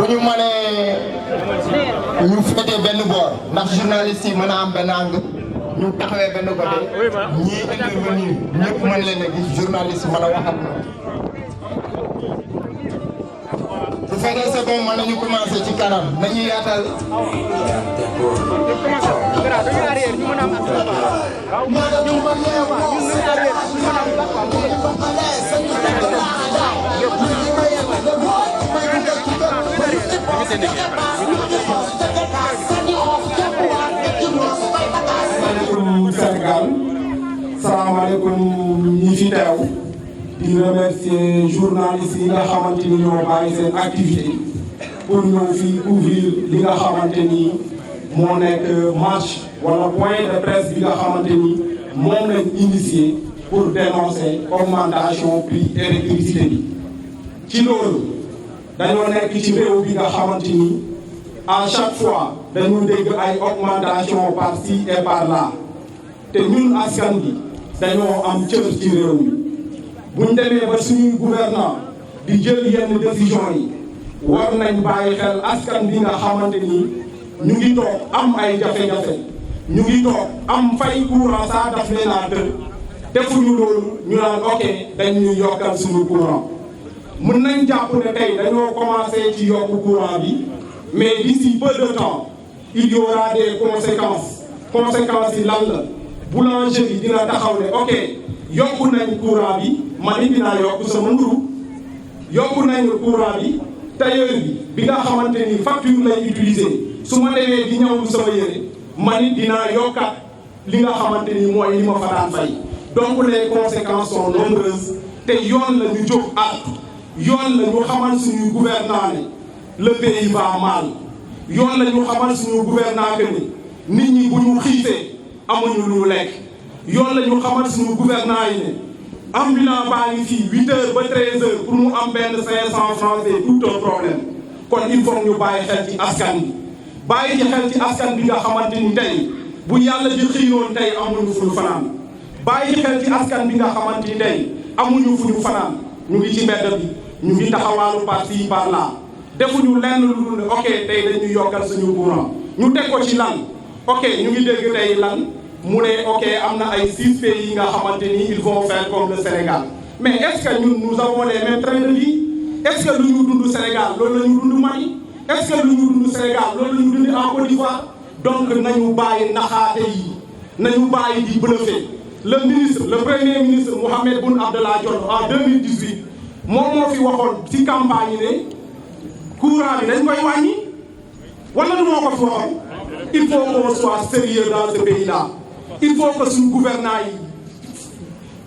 ñu mënee ñu féetee benn boor ndax journaliste yi mën a am benn angle ñu taxawee benn côté ñii intervenir ñëpp mën leen a gis journaliste yi mën a wax ak ñoom. bu fekkee c'est bon mën nañu commencer ci kanam nañu yaatal. salaamaaleykum Sénégal salaamaaleykum ñi fi teew di remercier journalistes yi nga xamante ni ñoo bàyyi seen activité pour ñëw fii couvrir li nga xamante ni moo nekk marche wala point de presse bi nga xamante ni moom lañ initié pour dénoncer augmentation prix électricité bi. ci loolu dañoo nekk ci réew bi nga xamante ni à chaque fois dañu dégg ay augmentation par ci et par là te ñun askan bi dañoo am cër ci réew mi buñ demee ba suñuy gouvernant di jël yenn décision yi war nañ bàyyi xel askan bi nga xamante ni ñu ngi toog am ay jafe-jafe ñu ngi toog am fay courant saa daf leen a tëj defuñu loolu ñu naan ok dañ ñu yokkal suñu courant mën nañ jàpp ne tey dañoo commencé ci yokku courant bi mais d'ici peu de temps il y aura des conséquences yi lan la boulangerie yi dina taxaw ne ok yokku nañ courant bi man it dinaa yokku sama mburu yokku nañ courant bi tailleur bi nga xamante ni facture lay utiliser su ma demee di ñëwlu sama yére man it dinaa yokkaat li nga xamante ni mooy li ma fa daan fay donc les conséquences sont nombreuses te yoon la ñu jóg at yoon la ñu xamal suñuy gouvernant ne le pays va mal yoon la ñu xamal suñu gouvernant que ni nit ñi bu ñu xiifee amuñu lu ñu lekk yoon la ñu xamal suñu gouvernant yi ne ambulant baa ngi fii 8 heures ba 13 heures pour mu am benn 500 francs c'est tout un problème kon il faut ñu bàyyi xel ci askan bi bàyyi ci xel ci askan bi nga xamante ni tey bu yàlla di xiinoon tey amuñu fu ñu fanaan bàyyi ci xel ci askan bi nga xamante ni tey amuñu fu ñu fanaan ñu ngi ci mbedd bi ñu ngi taxawaalu par ci par là defuñu lenn lu dul ne ok tey dañuy yokkal suñu courant ñu teg ko ci lan ok ñu ngi dégg tey lan mu ne ok am na ay 6 pays yi nga xamante ni ils vont faire comme le Sénégal mais est-ce que ñun nous avons les mêmes trains de vie est-ce que lu ñu dund Sénégal loolu la ñu dund Mali est-ce que lu ñu dund Sénégal loolu la ñu dund en Côte d'Ivoire donc nañu bàyyi naxaate yi nañu bàyyi di bluffer le ministre le premier ministre Mohamed Boun Abdallah Dionne en 2018 moom moo fi waxoon ci campagne yi ne courant bi dañ koy wàññi wala du moo ko fi waxoon il faut qu'on soit sérieux dans ce pays-là il faut que suñu gouvernants yi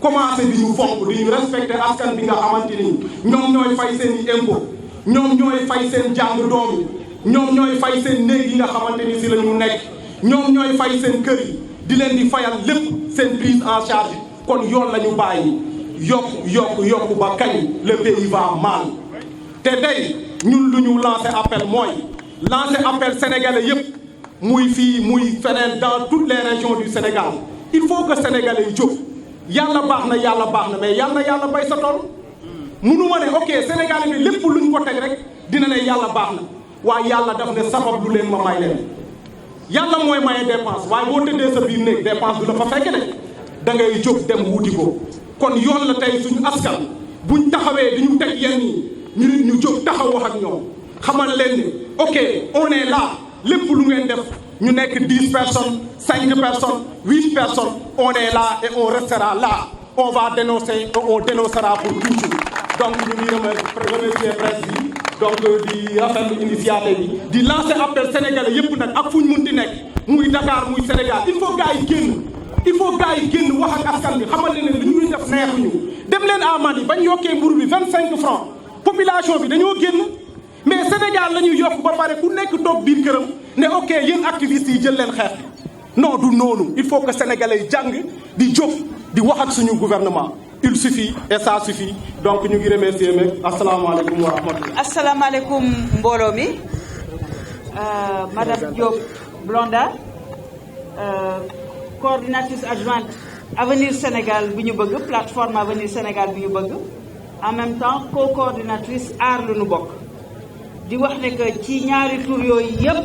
commencé di ñu fonk di ñu respecter askan bi nga xamante ni ñoom ñooy fay seen i impôt ñoom ñooy fay seen jàng doom yi ñoom ñooy fay seen néeg yi nga xamante ni si la ñu nekk ñoom ñooy fay seen kër yi di leen di fayal lépp seen prise en charge kon yoon la ñu bàyyi yokk ba kañ le pays va mal te day ñun lu ñu lancé appel mooy lancé appel sénégalais yëpp muy fii muy feneen dans toutes les régions du Sénégal il faut que sénégalais yi jóg yàlla baax na mais yàlla bay sa tool munu ma ne ok sénégalais bi lépp luñ ko teg rek dina ne yàlla baax na waaye yàlla daf ne sabab lu leen ma may leen yàlla mooy maye dépense waaye boo tëddee sa biir néeg dépense du la fa fekk de da ngay jóg dem wuti ko kon yoon la tey suñu askan buñ taxawee di ñu teg yenn yi ñu nit ñu jóg taxaw wax ak ñoom xamal leen ne ok on est là lépp lu ngeen def ñu nekk 10 personnes 5 personnes 8 personnes on est là et on restera là on va dénoncer et on dénoncera pour toujours donc ñu ngi remercier presse bi donc di rafetlu initiative bi di lancer appel sénégalais yëpp nag ak fu ñu mun di nekk muy Dakar muy Sénégal il faut gars yi génn wax ak askan bi xamal leen ne li ñuy def neexuñu dem leen à Mali bañ yokkee mburu bi 25 francs population bi dañoo génn mais Sénégal la ñuy yokk ba pare ku nekk toog biir këram ne ok yéen activistes yi jël leen xeex non du noonu il faut que sénégalais yi jàng di jóg di wax ak suñu gouvernement il suffit et ça suffit donc ñu ngi remercier meg asalaamaaleykum wa rahmatulah. asalaamaaleykum mbooloo mi madame Diop Blondin coordinatrice adjointe Avenir Sénégal bi ñu bëgg plateforme Avenir Sénégal bi ñu bëgg en même temps co-coordinatrice aar lu nu bokk di wax ne que ci ñaari tur yooyu yëpp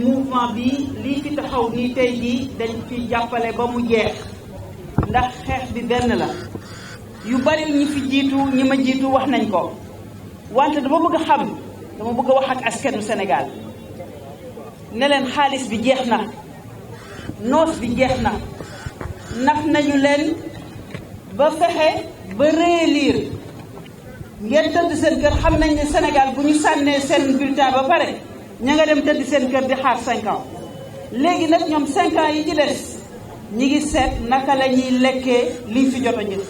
mouvement bi lii fi taxaw nii tey jii dañ ci jàppale ba mu jeex ndax xeex bi benn la yu bari ñi fi jiitu ñi ma jiitu wax nañ ko wante dama bëgg a xam dama bëgg a wax ak askanu Sénégal ne leen xaalis bi jeex na noos bi jeex na nax nañu leen ba fexe ba réélire ngeen tëdd seen kër xam nañ ne Sénégal bu ñu sànnee seen bulletin ba pare ña nga dem tëdd seen kër di xaar 5 ans léegi nag ñoom 5 ans yi ci des ñi ngi seet naka la ñuy lekkee liñ fi jot a jël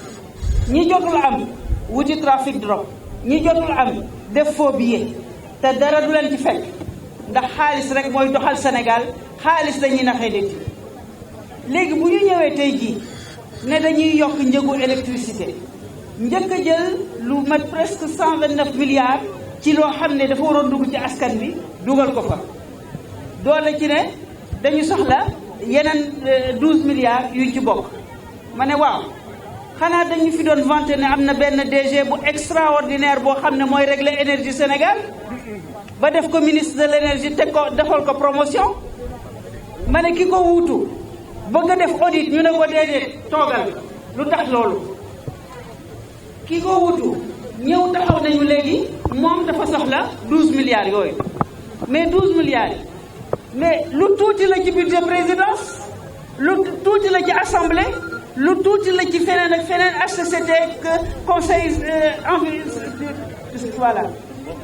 ñi jotul am wuti trafic drogue ñi jotul am def faux billet te dara du leen ci fekk ndax xaalis rek mooy doxal Sénégal xaalis lañuy naxee nit léegi bu ñu ñëwee tey jii ne dañuy yokk njëgu électricité njëkk a jël lu mat presque 129 milliards ci loo xam ne dafa waroon dugg ci askan bi dugal ko fa doole ci ne dañu soxla yeneen 12 milliards yuñ ci bokk ma ne waaw xanaa dañu fi doon vanté ne am na benn DG bu extraordinaire boo xam ne mooy régler énergie Sénégal ba def ko ministre de l'énergie teg ko defal ko promotion ma ne ki ko wuutu bëgg a def audit ñu ne ko déedéet toogal lu tax loolu ki ko wuutu ñëw taxaw nañu léegi moom dafa soxla 12 milliards yooyu mais 12 milliards yi mais lu tuuti la ci budget présidence lu tuuti la ci assemblée lu tuuti la ci feneen ak feneen HCCT conseil voilà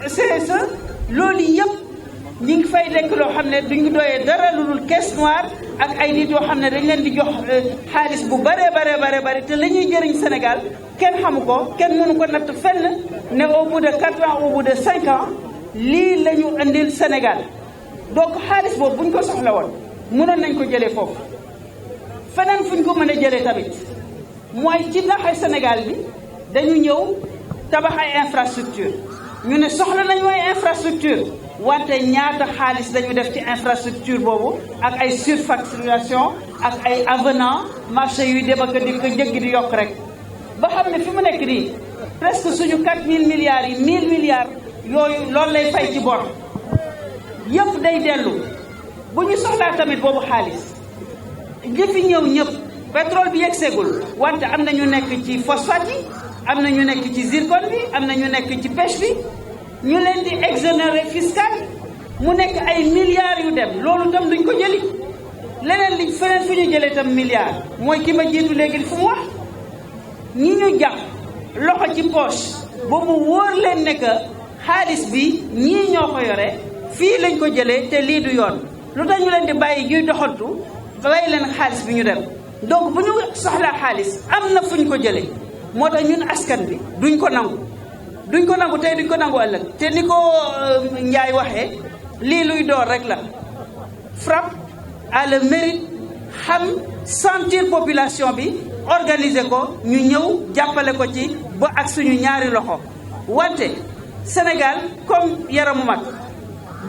CSE loolu yëpp ñi ngi fay lekk loo xam ne duñu doyee dara lu dul caisse noire ak ay nit yoo xam ne dañ leen di jox xaalis bu bare te la ñuy jëriñ Sénégal kenn xamu ko kenn mënu ko natt fenn ne au bout de 4 ans au bout de 5 ans lii la ñu indil Sénégal donc xaalis boobu buñ ko soxla woon mënoon nañ ko jëlee foofu feneen fuñ ko mën a jëlee tamit mooy ci naxay Sénégal bi dañu ñëw tabax ay infrastructure ñu ne soxla nañu ay infrastructure wante ñaata xaalis dañu def ci infrastructure boobu ak ay surfacturation ak ay avenant marché yuy dem ak di ko njëg di yokk rek ba xam ne fi mu nekk nii presque suñu 4000 milliards yi 1000 milliards yooyu loolu lay fay ci bor yëpp day dellu bu ñu soxlaa tamit boobu xaalis ñi fi ñëw ñëpp pétrole bi yegseegul wante am na ñu nekk ci phosphate yi am na ñu nekk ci zircon bi am na ñu nekk ci pêche bi ñu leen di exonérer fiscal mu nekk ay milliards yu dem loolu tam duñ ko jëli leneen li feneen fu ñu jëlee tam milliards mooy ki ma jiitu léegi fu mu wax ñi ñu jàpp loxo ci poche ba mu wóor leen ne que xaalis bi ñii ñoo ko yore fii lañ ko jëlee te lii du yoon lu tax ñu leen di bàyyi ñuy doxantu bàyyi leen xaalis bi ñu dem donc bu ñu soxlaa xaalis am na fu ñu ko jëlee moo tax ñun askan bi duñ ko nangu tey duñ ko nangu ëllëg te ni ko Ndiaye waxee lii luy door rek la FRAPP a le mérite xam sentir population bi organiser ko ñu ñëw jàppale ko ci ba ak suñu ñaari loxo wante Sénégal comme yaramu mag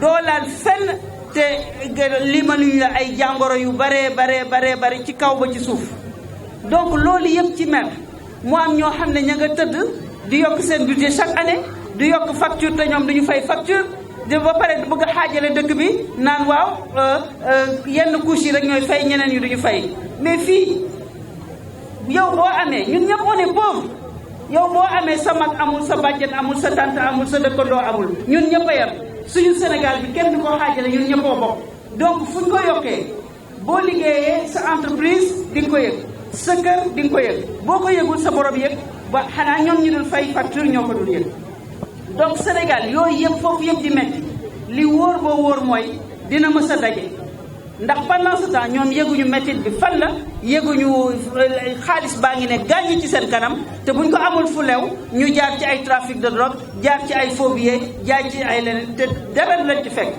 doo laal fenn te limaluñu la ay jàngoro yu bare ci kaw ba ci suuf donc loolu yëpp ci mer mu am ñoo xam ne ña nga tëdd di yokk seen budget chaque année di yokk facture te ñoom duñu fay facture de ba pare bëgg a xaajale dëkk bi naan waaw yenn couche yi rek ñooy fay ñeneen ñi duñu fay mais fii yow boo amee ñun ñëpp on est pauvre yow boo amee sa mag amul sa bàjjen amul sa tante amul sa dëkkandoo amul ñun ñëpp a yem suñu Sénégal bi kenn du ko xaajale ñun ñëppoo bokk donc fuñ ko yokkee boo liggéeyee sa entreprise di nga ko yëg sa kër di nga ko yëg boo ko yëgul sa borom yëg ba xanaa ñoom ñu dul fay facture ñoo ko dul yëg donc Sénégal yooyu yëpp foofu yëpp di metti li wóor boo wóor mooy dina mës a daje ndax pendant ce temps ñoom yëguñu métit bi fan la yëguñu xaalis baa ngi ne gàññi ci seen kanam te buñ ko amul fu lew ñu jaar ci ay trafic de drogue jaar ci ay faux billets jaar ci ay leneen te dara du leen ci fekk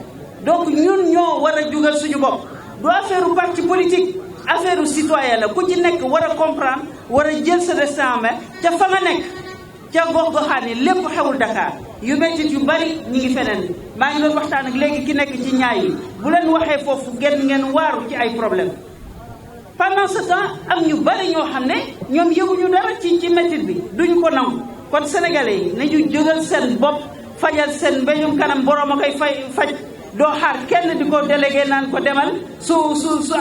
donc ñun ñoo war a jugal suñu bopp du affaire u parti politique affaire u citoyen la ku ci nekk war a comprendre war a jël sa destin en main ca fa nga nekk ca gox-goxaan yi lépp xewul Dakar yu métit yu bari ñi ngi feneen maa ngi doon waxtaan ak léegi ki nekk ci ñaay yi bu leen waxee foofu ngeen waaru ci ay problème pendant ce temps am ñu bari ñoo xam ne ñoom yëguñu dara ci métit bi duñu ko nangu kon sénégalais yi nañu jógal seen bopp fajal seen mbéyum kanam borom a koy faj doo xaar kenn di ko délégué naan ko demal su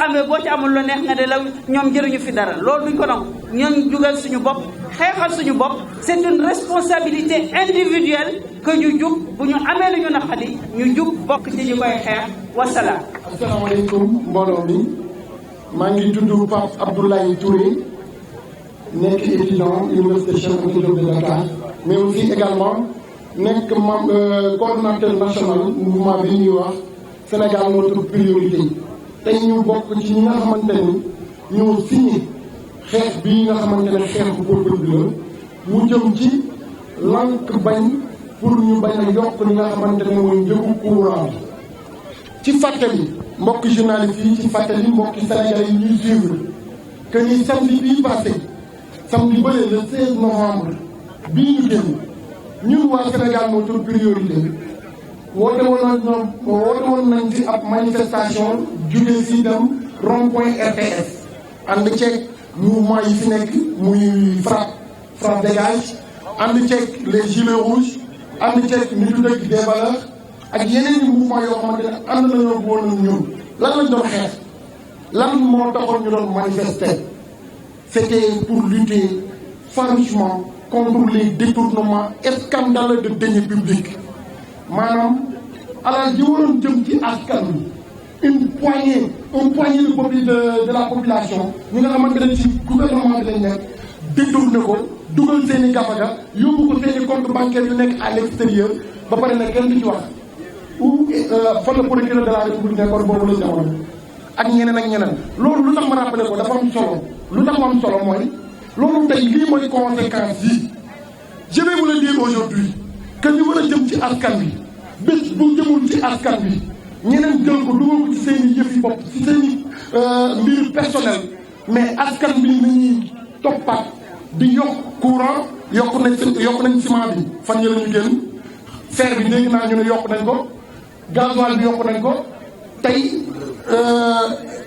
amee boo ci amul lu neex nga de la ñoom jëruñu fi dara loolu duñ ko nangu. ñooñ jugal suñu bopp xeexal suñu bopp c'est une responsabilité individuelle que ñu jug bu ñu amee lu ñu naqadi ñu jug bokk ci ñu koy xeex wasalaam. asalaamaaleykum mbooloo mi maa ngi tudd Pape Abdoulaye Touré nekk étudiant université Cheikh Anta Diop de Dakar mais aussi également nekk coordonnateur national mouvement bi ñuy wax Sénégal notre priorité tey ñu bokk ci ñi nga xamante ni ñoo signé xeex bii nga xamante ne xeexu peuple bi la mu jëm ci lank bañ pour ñu bañ a yokk li nga xamante ne mooy njëgu courant ci fàttali mbokki journaliste yi ci fàttali mbokki sénégalais yi ñuy suivre que ni samedi bii passé samedi bële le 16 novembre bii ñu génn ñun waa Sénégal notre priorité woote woon nañ ci ab manifestation jóge si dem rond point RTS ànd ceeg mouvement yi fi nekk muy frappe dégage ànd ceeg les gilets rouges ànd ceeg nitu dëkk des valeurs ak yeneen i mouvement yoo xamante ne ànd nañoo woon ak ñun lan lañ doon xeex lan moo taxoon ñu doon manifester c'était pour lutter farouchement contre les détournements scandaleux de deniers publics maanaam alal ji waroon jëm ci askan wi un poignée de la population ñi nga xamante ne ci gouvernement bi lañ nekk détourné ko dugal seen i gafaga yóbbu ko seen i compte bancaire yu nekk à l'extérieur ba pare nag kenn du ci wax ou fan la procureur de la république nekkoon boobu la jamono ak ñeneen loolu lu tax ma rappelé ko dafa am solo lu tax mu am solo mooy loolu tey lii mooy conséquence yi je vais vous le dire aujourd'hui que ñu war a jëm ci askan bi bés bu jëmul ci askan bi ñeneen jël ko dugal ko ci seen i yëf yi bopp ci seen i mbir personnel mais askan bi nañuy toppaat di yokk courant yokk nañ ciment bi fan yële ñu génn fer bi dégg naa ñu ne yokk nañ ko gasoil bi yokk nañ ko tey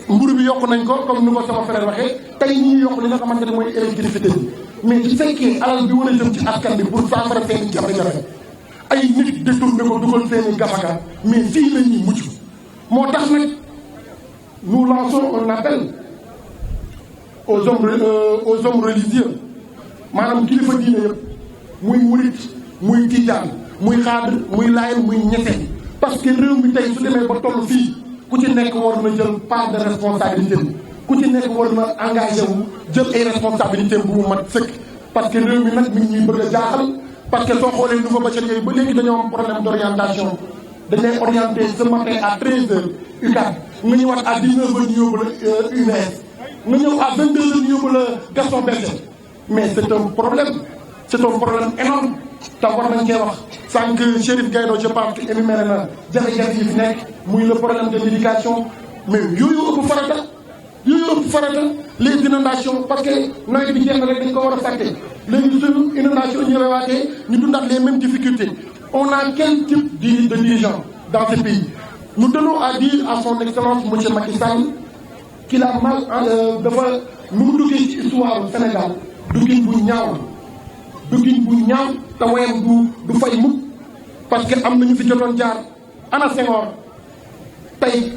mburu bi yokk nañ ko comme ni ko sama frère waxee tey ñi yokk li nga xamante ne mooy électricité bi mais su fekkee alal bi war a jëm ci askan bi pour saafara seen i jafe-jafe ay nit détourné ko dugal seen i gafaka mais fii la ñuy mucc moo tax nag nous lançons un appel aux hommes religieux maanaam kilifa diine yëpp muy murit muy tijaan muy xaadir muy laayeen muy ñeseen parce que réew mi tey su demee ba toll fii ku ci nekk war na jël part de responsabilité bi ku ci nekk war na engagé wu jël ay responsabilité bu mu mat sëkk parce que réew mi nag mi ngi ñuy bëgg a jaaxal parce que soo xoolee nouveau bachelier ba léegi dañoo am problème d'orientation dañ lay orienté ce matin à 13h UCAD nga ñëwaat à 19h ñu yóbbu la UVS nga ñëw à 22h ñu yóbbu la Gaston Berger mais c'est un problème énorme te war nañ cee wax sànq Chérif Gaïdo je pense que énuméré na jafe-jafe yi fi nekk muy le problème de l'éducation mais yooyu ëpp farata les inondations parce que nawet bi jeex na rek dañ ko war a fàtte léegi suñu inondation ñëwewaatee ñu dundaat les mêmes difficultés on a quel type de dirigeant dans ce pays nous tenons à dire à son excellence monsieur Macky Sall qu'il a mal dafa nu mu duggee ci histoire Sénégal duggin bu ñaaw te wayam du fay mukk parce que am nañu fi jotoon jaar ana Senghor tey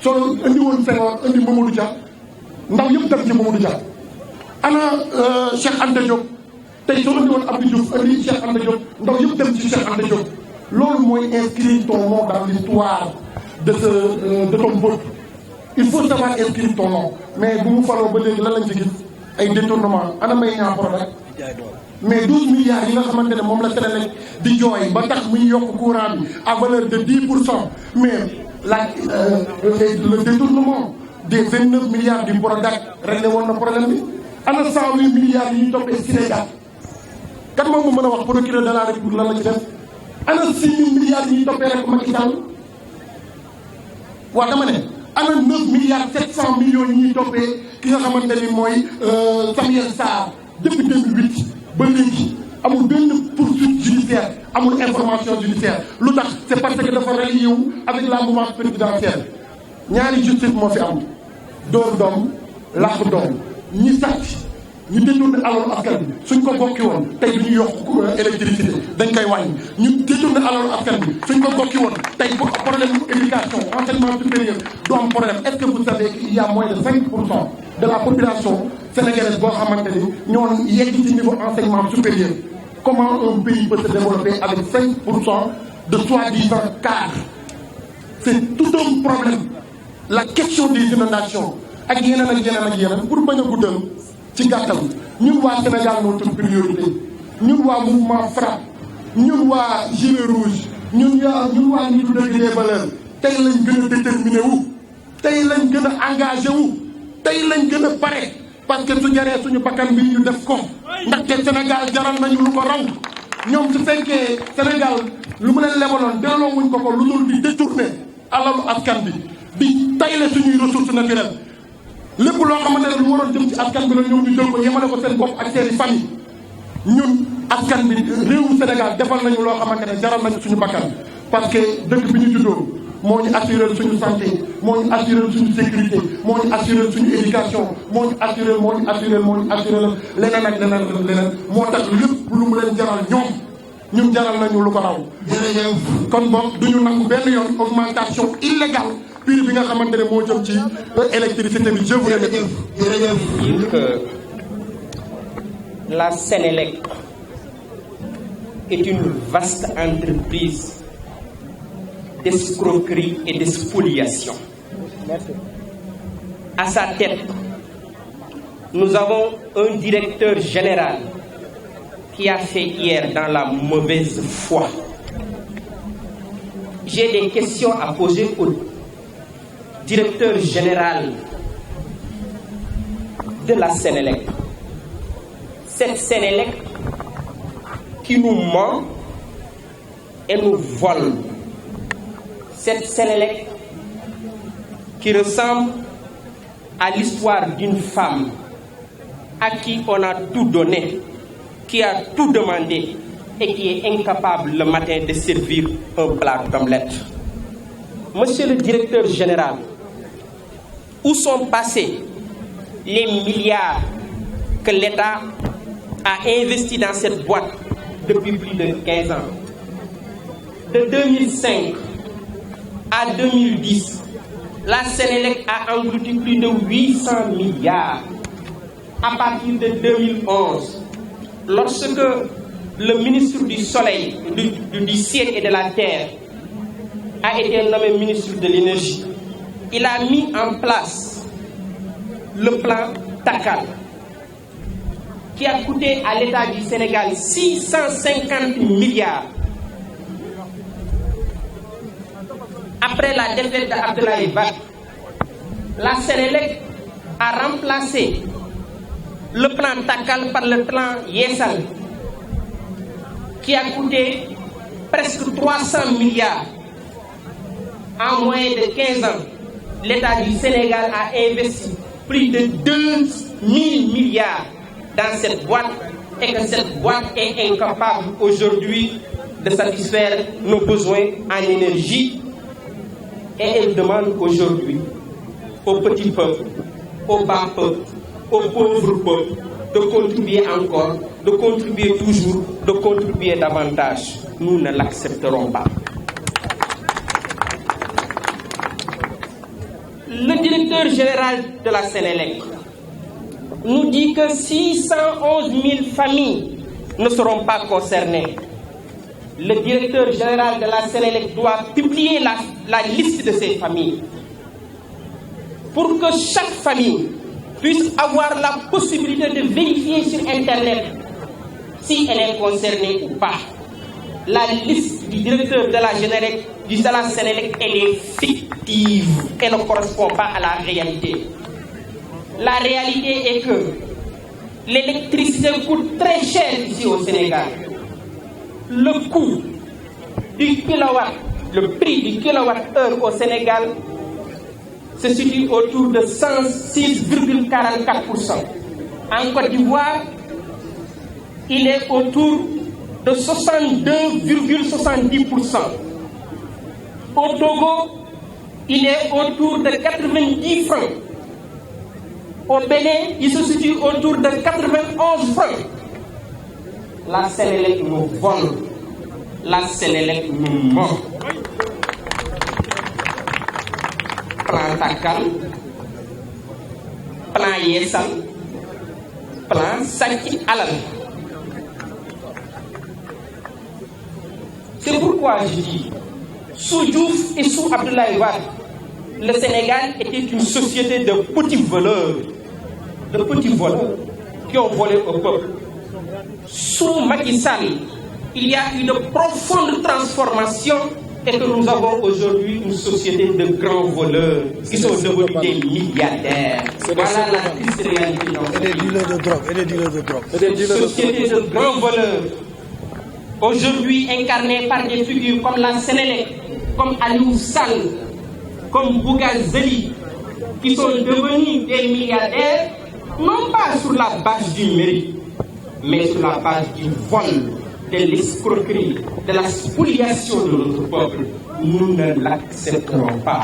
soo indi woon Senghor indi Mamadou Dia ndaw yëpp dem ci Mamadou Dia ana Cheikh Anta Diop tey soo indi woon Abdou Diouf indi Cheikh Anta Diop ndaw yëpp dem ci Cheikh Anta Diop loolu mooy inscrire ton nom dans l'histoire de ton peuple il faut savoir inscrire ton nom mais bu mu faloo ba léegi lan lañ ci gis ay détournement ana may ñaa Prodac mais 12 milliards yi nga xamante ne moom la Sénégal di jooy ba tax muy yokk courant bi à valeur de 10% mais le détournement des 29 milliards du Prodac réglé woon na problème bi ana 108 milliards yi ñu toppee Sénégal kan moom mu mën a wax procureur de la République lan la ci def ana 6 000 milliards yi ñu toppee rek Macky Sall waaw dama ne ana 9 milliards 700 millions yi ñuy toppee ki nga xamante ni mooy Samuel Sarr depuis 2008 ba léegi amul benn poursuite judiciaire amul information judiciaire lu tax c'est parce que dafa relié wu avec la mouvance présidentielle ñaari justice moo fi am dóor doom làq doom ñi sàcc ñu détourné alalu askan bi suñ ko bokki woon tey du ñu yokk électricité dañ koy wàññi ñu détourné alalu askan bi suñ ko bokki woon tey problème éducation enseignement supérieur du am problème. Est-ce que vous savez qu'il y a moins de 5% de la population sénégalaise boo xamante ni ñoo yegg ci niveau enseignement supérieur? Comment un pays peut se développer avec 5% de soi-disant cadres? C'est tout un problème. La question des inondations ak yeneen ak yeneen ak yeneen pour bañ a guddal ci gàttal ñun waa Sénégal notre priorité ñun waa mouvement FRAPP ñun waa gilet rouge ñun waa nitu dëgg des valeurs tey lañ gën a déterminé wu tey lañ gën a engagé wu tey lañ gën a pare parce que su jaree suñu bakkan bi ñu def ko ndaxte Sénégal jaral nañu lu ko raw ñoom su fekkee Sénégal lu mu leen lebaloon delloo wuñ ko lu dul di détourné alalu askan bi di tayle suñuy ressources naturelles lépp loo xamante ne lu waroon jëm ci askan bi la ñoom ñu jël ko yemale ko seen bopp ak seeni famille ñun askan bi réewu Sénégal defal nañu loo xamante ne jaral nañu suñu bakkan parce que dëkk bi ñu juddoo moo ñu assuré suñu santé moo ñu assuré suñu sécurité moo ñu assuré suñu éducation moo ñu assuré leneen ak leneen moo tax lépp lu mu leen jaral ñun jaral nañu lu ko raw. jërëjëf kon boog du ñu nangu benn yoon augmentation illégale prix bi nga xamante ne moo jëm ci électricité bi. je vous remercie. dire que la Sénélec est une vaste entreprise d'escroquerie et de spoliation. À sa tête, nous avons un directeur général qui a fait hier dans la mauvaise foi. J'ai des questions à poser au directeur général de la Sénélec. Cette Sénélec qui nous ment et nous vole. Cette Sénélec qui ressemble à l'histoire d'une femme à qui on a tout donné, qui a tout demandé et qui est incapable le matin de servir un plat d'omelette. Monsieur le directeur général, où sont passés les milliards que l'État a investis dans cette boîte depuis plus de 15 ans? De 2005 à 2010, la Sénélec a englouti plus de 800 milliards. À partir de 2011, lorsque le ministre du Soleil, du Ciel et de la Terre a été nommé ministre de l'Énergie, il a mis en place le plan TACAL, qui a coûté à l'État du Sénégal 650 milliards. Après la défaite d'Abdoulaye Wade, la Sénélec a remplacé le plan TACAL par le plan Yessal, qui a coûté presque 300 milliards. En moins de 15 ans, l'État du Sénégal a investi plus de 2000 milliards dans cette boîte et que cette boîte est incapable aujourd'hui de satisfaire nos besoins en énergie. Et elle demande aujourd'hui au petit peuple, au bas peuple, au pauvre peuple de contribuer encore, de contribuer toujours, de contribuer davantage. Nous ne l'accepterons pas. Le directeur général de la Sénélec nous dit que 611 000 familles ne seront pas concernées. Le directeur général de la Sénélec doit publier la liste de ces familles pour que chaque famille puisse avoir la possibilité de vérifier sur Internet si elle est concernée ou pas. La liste du directeur de la Sénélec, elle est fictive, elle ne correspond pas à la réalité. La réalité est que l'électricité coûte très cher ici au Sénégal. Le coût du kilowatt, le prix du kilowattheure au Sénégal se situe autour de 106,44%. En Côte d'Ivoire, il est autour de 62,70%. Au Togo, il est autour de 90 francs. Au Bénin, il se situe autour de 91 francs. La Sénélec nous vole. La Sénélec nous ment. Plan Takal, plan Yessal, plan Saki Alal. C'est pourquoi je dis, sous Diouf et sous Abdoulaye Wade, le Sénégal était une société de petits voleurs, qui ont volé au peuple. Sous Macky Sall, il y a une profonde transformation et que nous avons aujourd'hui une société de grands voleurs qui sont devenus des milliardaires. Voilà la triste réalité dans ce pays. Et des dealers de drogue. Société de grands voleurs, aujourd'hui incarnée par des figures comme la Sénélec, comme Aliou Sall, comme Bougazeli, qui sont devenus des milliardaires, non pas sur la base du mérite, mais sur la base du vol, de l'escroquerie, de la spoliation de notre peuple. Nous ne l'accepterons pas.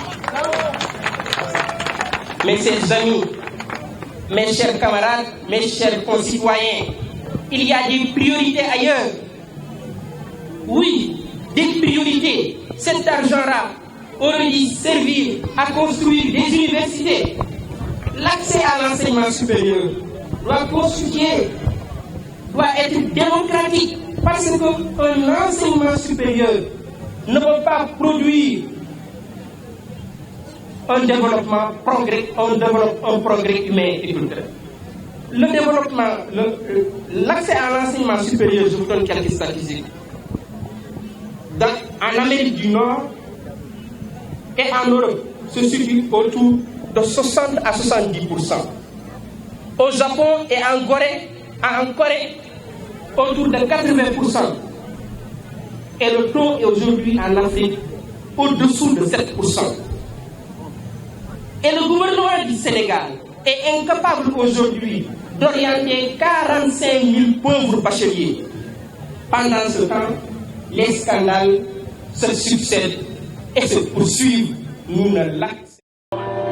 Mes chers amis, mes chers camarades, mes chers concitoyens, il y a des priorités ailleurs. Oui, des priorités. Cet argent-là aurait dû servir à construire des universités. L'accès à l'enseignement supérieur doit être démocratique, parce qu'un enseignement supérieur ne peut pas produire un développement, un progrès humain et culturel. Le développement, l'accès à l'enseignement supérieur, je vous donne quelques statistiques. En Amérique du Nord et en Europe, se situe autour de 60 à 70%. Au Japon et en Corée, autour de 80%. Et le taux est aujourd'hui en Afrique au-dessous de 7%. Et le gouvernement du Sénégal est incapable aujourd'hui d'orienter 45 000 pauvres bacheliers. Pendant ce temps, les scandales se succèdent et se poursuivent. Nous ne l'acceptons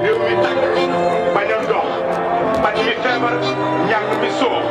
réew mi tàgg bañ a dox bañ mi feebar ñàkk mi soox